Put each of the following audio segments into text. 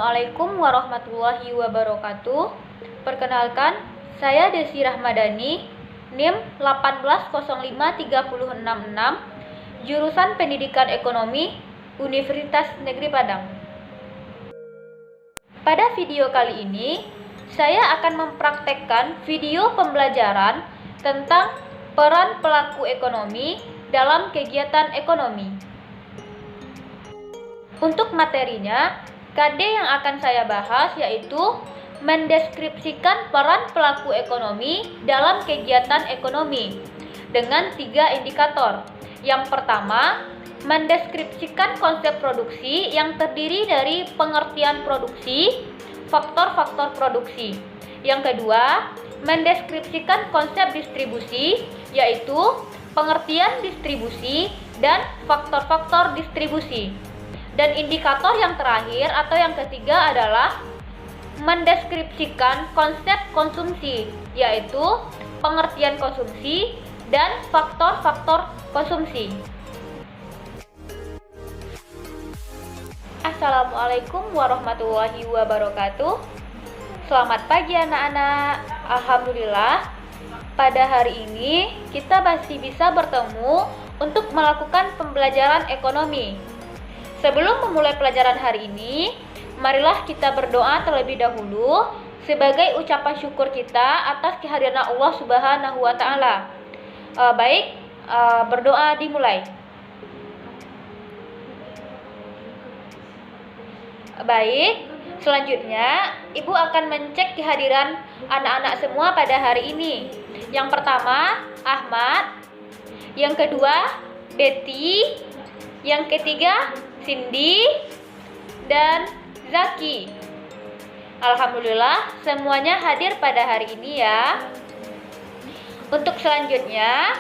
Assalamualaikum warahmatullahi wabarakatuh. Perkenalkan, saya Desi Rahmadani, NIM 1805366, jurusan Pendidikan Ekonomi, Universitas Negeri Padang. Pada video kali ini, saya akan mempraktekkan video pembelajaran tentang peran pelaku ekonomi dalam kegiatan ekonomi. Untuk materinya, KD yang akan saya bahas yaitu mendeskripsikan peran pelaku ekonomi dalam kegiatan ekonomi dengan 3 indikator. Yang pertama, mendeskripsikan konsep produksi yang terdiri dari pengertian produksi, faktor-faktor produksi. Yang kedua, mendeskripsikan konsep distribusi, yaitu pengertian distribusi dan faktor-faktor distribusi. Dan indikator yang terakhir atau yang ketiga adalah mendeskripsikan konsep konsumsi, yaitu pengertian konsumsi dan faktor-faktor konsumsi. Assalamualaikum warahmatullahi wabarakatuh. Selamat pagi anak-anak. Alhamdulillah, pada hari ini kita masih bisa bertemu untuk melakukan pembelajaran ekonomi. Sebelum memulai pelajaran hari ini, marilah kita berdoa terlebih dahulu sebagai ucapan syukur kita atas kehadiran Allah Subhanahu wa Ta'ala. Berdoa dimulai. Baik, selanjutnya Ibu akan mencek kehadiran anak-anak semua pada hari ini. Yang pertama, Ahmad. Yang kedua, Betty. Yang ketiga, Cindy dan Zaki. Alhamdulillah, semuanya hadir pada hari ini ya. Untuk selanjutnya,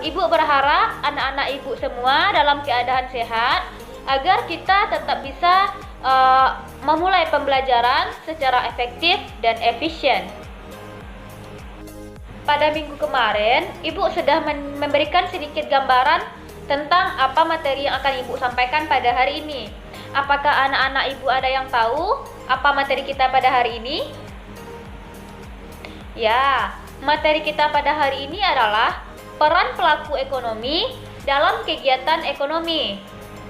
Ibu berharap anak-anak Ibu semua dalam keadaan sehat agar kita tetap bisa memulai pembelajaran secara efektif dan efisien. Pada minggu kemarin, Ibu sudah memberikan sedikit gambaran tentang apa materi yang akan Ibu sampaikan pada hari ini. Apakah anak-anak Ibu ada yang tahu apa materi kita pada hari ini? Ya, materi kita pada hari ini adalah peran pelaku ekonomi dalam kegiatan ekonomi.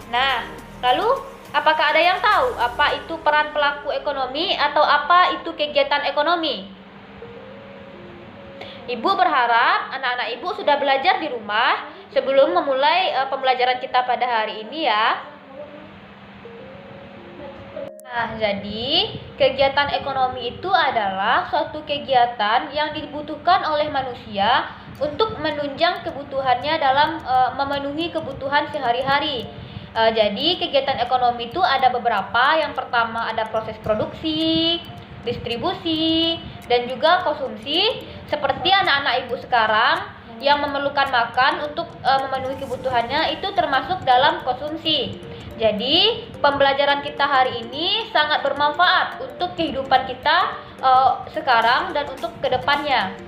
Nah, lalu apakah ada yang tahu apa itu peran pelaku ekonomi atau apa itu kegiatan ekonomi? Ibu berharap anak-anak Ibu sudah belajar di rumah sebelum memulai pembelajaran kita pada hari ini ya. Nah, jadi kegiatan ekonomi itu adalah suatu kegiatan yang dibutuhkan oleh manusia untuk menunjang kebutuhannya dalam memenuhi kebutuhan sehari-hari. Jadi kegiatan ekonomi itu ada beberapa. Yang pertama ada proses produksi, distribusi, dan juga konsumsi. Seperti anak-anak Ibu sekarang yang memerlukan makan untuk memenuhi kebutuhannya itu termasuk dalam konsumsi. Jadi pembelajaran kita hari ini sangat bermanfaat untuk kehidupan kita sekarang dan untuk kedepannya.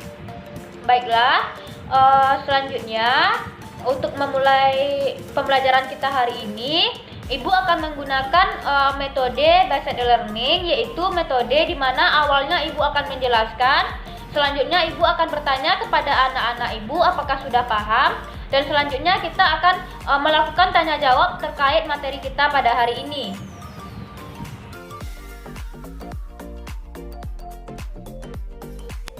Baiklah, selanjutnya untuk memulai pembelajaran kita hari ini, Ibu akan menggunakan metode based learning, yaitu metode di mana awalnya Ibu akan menjelaskan. Selanjutnya Ibu akan bertanya kepada anak-anak Ibu apakah sudah paham, dan selanjutnya kita akan melakukan tanya jawab terkait materi kita pada hari ini.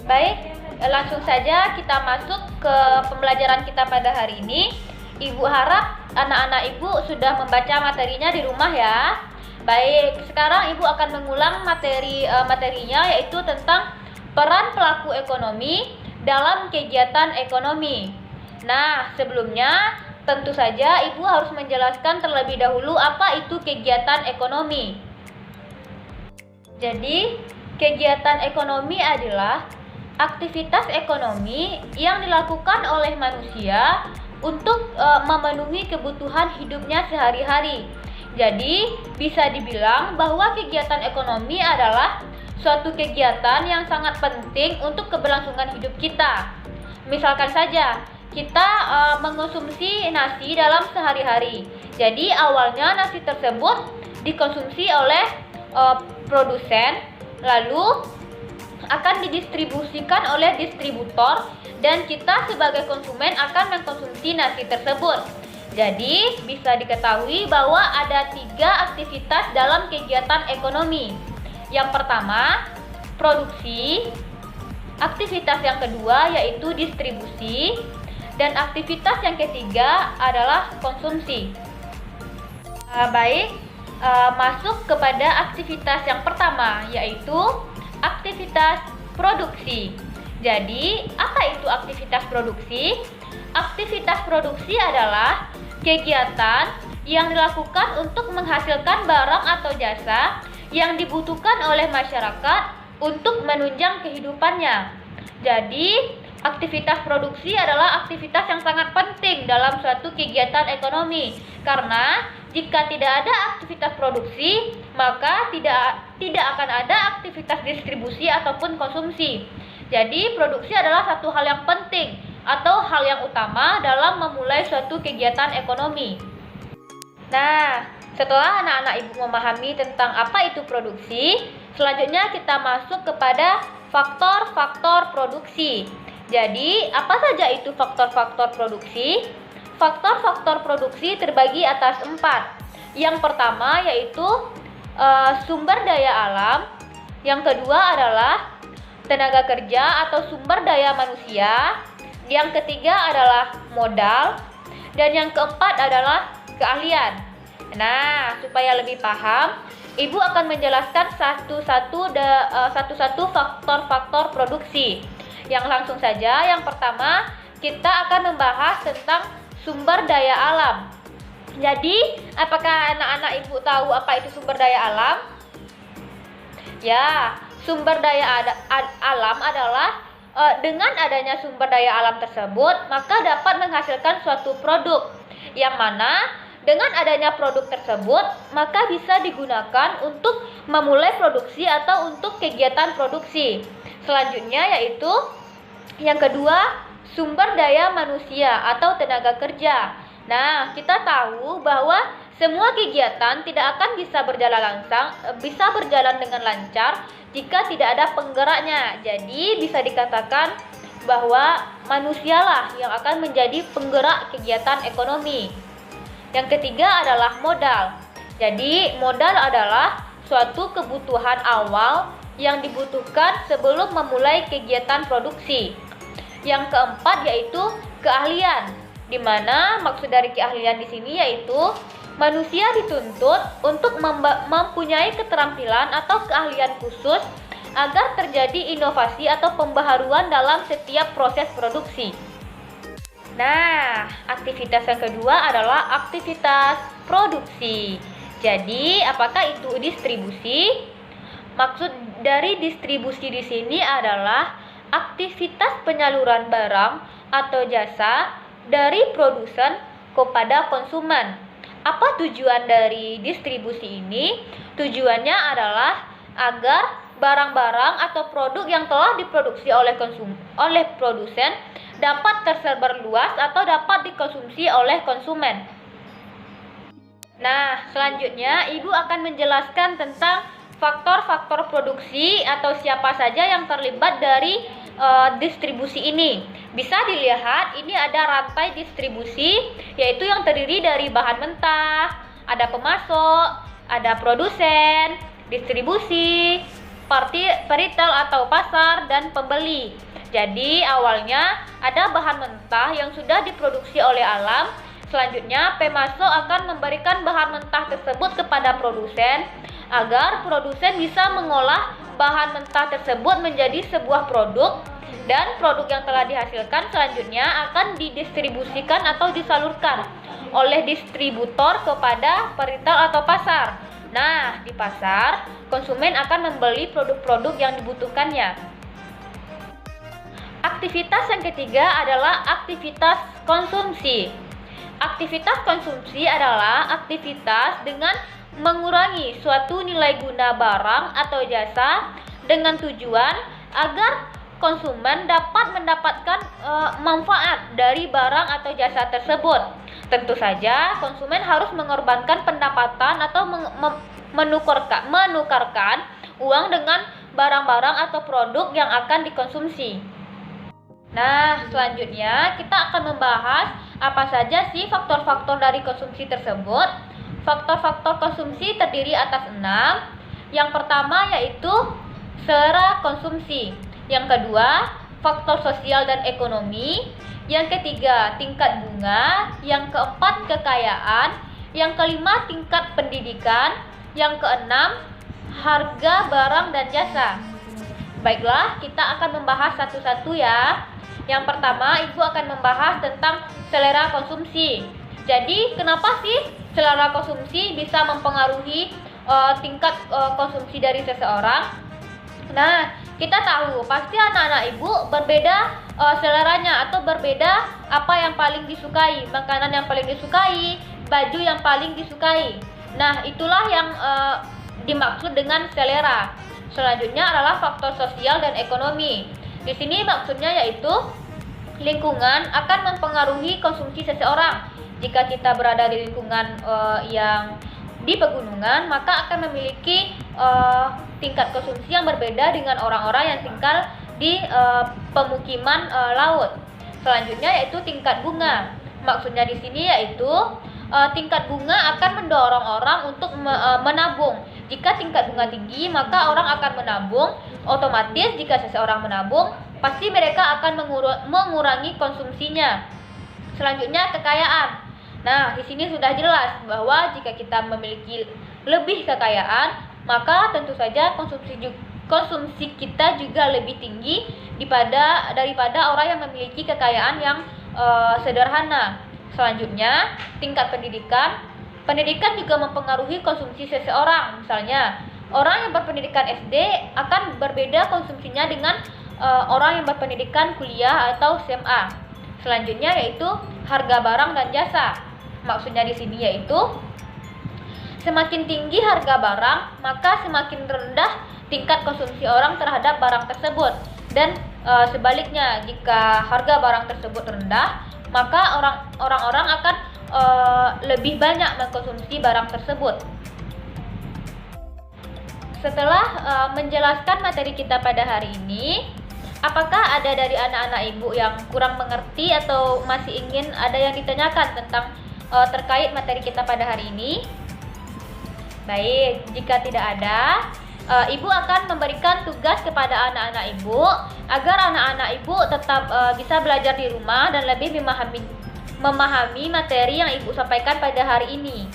Baik, langsung saja kita masuk ke pembelajaran kita pada hari ini. Ibu harap anak-anak Ibu sudah membaca materinya di rumah ya. Baik, sekarang Ibu akan mengulang materinya, yaitu tentang peran pelaku ekonomi dalam kegiatan ekonomi. Nah, sebelumnya tentu saja Ibu harus menjelaskan terlebih dahulu apa itu kegiatan ekonomi. Jadi, kegiatan ekonomi adalah aktivitas ekonomi yang dilakukan oleh manusia untuk memenuhi kebutuhan hidupnya sehari-hari. Jadi, bisa dibilang bahwa kegiatan ekonomi adalah suatu kegiatan yang sangat penting untuk keberlangsungan hidup kita. Misalkan saja, kita mengonsumsi nasi dalam sehari-hari. Jadi awalnya nasi tersebut dikonsumsi oleh produsen, lalu akan didistribusikan oleh distributor, dan kita sebagai konsumen akan mengkonsumsi nasi tersebut. Jadi bisa diketahui bahwa ada 3 aktivitas dalam kegiatan ekonomi. Yang pertama, produksi. Aktivitas yang kedua yaitu distribusi, dan aktivitas yang ketiga adalah konsumsi. Masuk kepada aktivitas yang pertama yaitu aktivitas produksi. Jadi, apa itu aktivitas produksi? Aktivitas produksi adalah kegiatan yang dilakukan untuk menghasilkan barang atau jasa yang dibutuhkan oleh masyarakat untuk menunjang kehidupannya. Jadi, aktivitas produksi adalah aktivitas yang sangat penting dalam suatu kegiatan ekonomi, karena jika tidak ada aktivitas produksi, maka tidak akan ada aktivitas distribusi ataupun konsumsi. Jadi, produksi adalah satu hal yang penting atau hal yang utama dalam memulai suatu kegiatan ekonomi. Nah, setelah anak-anak ibu memahami tentang apa itu produksi, selanjutnya kita masuk kepada faktor-faktor produksi. Jadi, apa saja itu faktor-faktor produksi? Faktor-faktor produksi terbagi atas 4. Yang pertama yaitu sumber daya alam. Yang kedua adalah tenaga kerja atau sumber daya manusia. Yang ketiga adalah modal. Dan yang keempat adalah keahlian. Nah, supaya lebih paham, Ibu akan menjelaskan satu-satu faktor-faktor produksi. Yang langsung saja, yang pertama kita akan membahas tentang sumber daya alam. Jadi, apakah anak-anak Ibu tahu apa itu sumber daya alam? Ya, sumber daya alam adalah dengan adanya sumber daya alam tersebut, maka dapat menghasilkan suatu produk, yang mana dengan adanya produk tersebut, maka bisa digunakan untuk memulai produksi atau untuk kegiatan produksi. Selanjutnya yaitu yang kedua, sumber daya manusia atau tenaga kerja. Nah, kita tahu bahwa semua kegiatan tidak akan bisa berjalan dengan lancar jika tidak ada penggeraknya. Jadi, bisa dikatakan bahwa manusialah yang akan menjadi penggerak kegiatan ekonomi. Yang ketiga adalah modal. Jadi, modal adalah suatu kebutuhan awal yang dibutuhkan sebelum memulai kegiatan produksi. Yang keempat yaitu keahlian, di mana maksud dari keahlian di sini yaitu manusia dituntut untuk mempunyai keterampilan atau keahlian khusus agar terjadi inovasi atau pembaharuan dalam setiap proses produksi. Nah, aktivitas yang kedua adalah aktivitas produksi. Jadi, apakah itu distribusi? Maksud dari distribusi di sini adalah aktivitas penyaluran barang atau jasa dari produsen kepada konsumen. Apa tujuan dari distribusi ini? Tujuannya adalah agar barang-barang atau produk yang telah diproduksi oleh produsen dapat tersebar luas atau dapat dikonsumsi oleh konsumen. Nah, selanjutnya Ibu akan menjelaskan tentang faktor-faktor produksi atau siapa saja yang terlibat dari distribusi ini. Bisa dilihat ini ada rantai distribusi, yaitu yang terdiri dari bahan mentah, ada pemasok, ada produsen, distribusi, peritel atau pasar, dan pembeli. Jadi awalnya ada bahan mentah yang sudah diproduksi oleh alam. Selanjutnya pemasok akan memberikan bahan mentah tersebut kepada produsen agar produsen bisa mengolah bahan mentah tersebut menjadi sebuah produk, dan produk yang telah dihasilkan selanjutnya akan didistribusikan atau disalurkan oleh distributor kepada peritel atau pasar. Nah, di pasar konsumen akan membeli produk-produk yang dibutuhkannya. Aktivitas yang ketiga adalah aktivitas konsumsi. Aktivitas konsumsi adalah aktivitas dengan mengurangi suatu nilai guna barang atau jasa dengan tujuan agar konsumen dapat mendapatkan manfaat dari barang atau jasa tersebut. Tentu saja konsumen harus mengorbankan pendapatan atau menukarkan uang dengan barang-barang atau produk yang akan dikonsumsi. Nah, selanjutnya kita akan membahas apa saja sih faktor-faktor dari konsumsi tersebut. Faktor-faktor konsumsi terdiri atas 6. Yang pertama yaitu selera konsumsi. Yang kedua, faktor sosial dan ekonomi. Yang ketiga, tingkat bunga. Yang keempat, kekayaan. Yang kelima, tingkat pendidikan. Yang keenam, harga barang dan jasa. Baiklah, kita akan membahas satu-satu ya. Yang pertama, Ibu akan membahas tentang selera konsumsi. Jadi, kenapa sih selera konsumsi bisa mempengaruhi tingkat konsumsi dari seseorang? Nah, kita tahu pasti anak-anak Ibu berbeda seleranya atau berbeda apa yang paling disukai, makanan yang paling disukai, baju yang paling disukai. Nah, itulah yang dimaksud dengan selera. Selanjutnya adalah faktor sosial dan ekonomi. Di sini maksudnya yaitu lingkungan akan mempengaruhi konsumsi seseorang. Jika kita berada di lingkungan yang di pegunungan, maka akan memiliki tingkat konsumsi yang berbeda dengan orang-orang yang tinggal di pemukiman laut. Selanjutnya yaitu tingkat bunga. Maksudnya di sini yaitu tingkat bunga akan mendorong orang untuk menabung. Jika tingkat bunga tinggi, maka orang akan menabung. Otomatis jika seseorang menabung, pasti mereka akan mengurangi konsumsinya. Selanjutnya kekayaan. Nah, di sini sudah jelas bahwa jika kita memiliki lebih kekayaan, maka tentu saja konsumsi kita juga lebih tinggi daripada orang yang memiliki kekayaan yang sederhana. Selanjutnya, tingkat pendidikan. Pendidikan juga mempengaruhi konsumsi seseorang. Misalnya, orang yang berpendidikan SD akan berbeda konsumsinya dengan orang yang berpendidikan kuliah atau SMA. Selanjutnya yaitu harga barang dan jasa. Maksudnya di sini yaitu semakin tinggi harga barang, maka semakin rendah tingkat konsumsi orang terhadap barang tersebut. Dan sebaliknya, jika harga barang tersebut rendah, maka orang-orang akan lebih banyak mengkonsumsi barang tersebut. Setelah menjelaskan materi kita pada hari ini, apakah ada dari anak-anak Ibu yang kurang mengerti atau masih ingin ada yang ditanyakan tentang terkait materi kita pada hari ini? Baik, jika tidak ada, Ibu akan memberikan tugas kepada anak-anak Ibu agar anak-anak Ibu tetap bisa belajar di rumah dan lebih memahami materi yang Ibu sampaikan pada hari ini.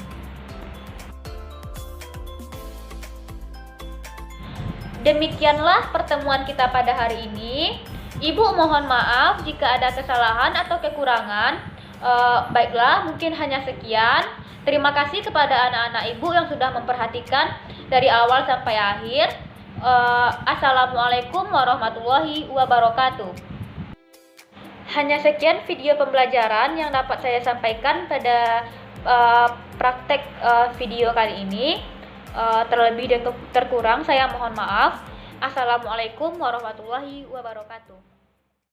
Demikianlah pertemuan kita pada hari ini. Ibu mohon maaf jika ada kesalahan atau kekurangan. Baiklah, mungkin hanya sekian. Terima kasih kepada anak-anak Ibu yang sudah memperhatikan dari awal sampai akhir. Assalamualaikum warahmatullahi wabarakatuh. Hanya sekian video pembelajaran yang dapat saya sampaikan pada praktek video kali ini. Terlebih dan terkurang saya mohon maaf. Assalamualaikum warahmatullahi wabarakatuh.